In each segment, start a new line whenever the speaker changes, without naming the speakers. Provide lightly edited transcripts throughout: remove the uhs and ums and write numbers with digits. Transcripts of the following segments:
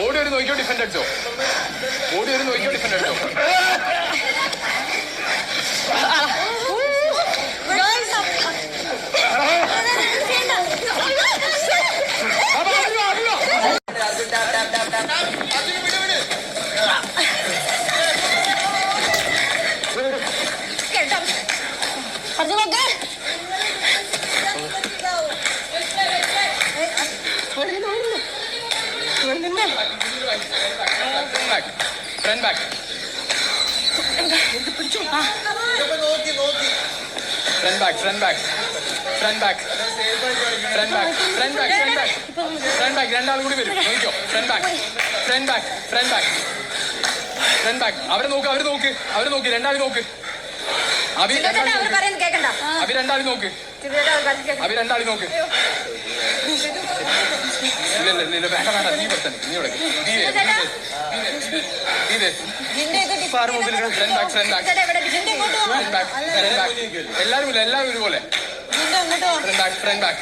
ഓടി വരും നോക്കിക്കോ. ഡിഫൻഡ് അടിച്ചോ. Front back. രണ്ടാളും കൂടി വരും. നോക്കിക്കോ. Front back. അവരെ നോക്ക്. രണ്ടാളും നോക്ക്. അഭി രണ്ടാളും നോക്ക്. ഇല്ല വേണ്ട നീ പെട്ടെന്ന് നീ ഇവിടെ എല്ലാരും ഒരുപോലെ front back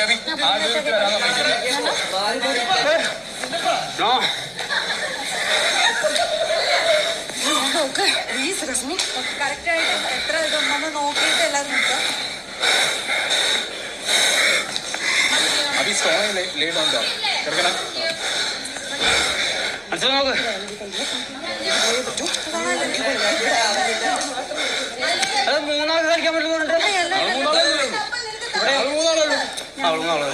Abhi
please Rashmi correct ആയിട്ട് എത്ര ഇതുണ്ടെന്ന് നോക്കിയിട്ട് എല്ലാവരും നോക്കുക.
അഭി സ്ട്രോങ് ലേഡ് ഓൺ ഡൗൺ ചെറുക്കണം. നോക്ക് അത് മൂന്നാൾ കളിക്കാൻ പറ്റുന്നുണ്ട്. മൂന്നാളുള്ളൂ.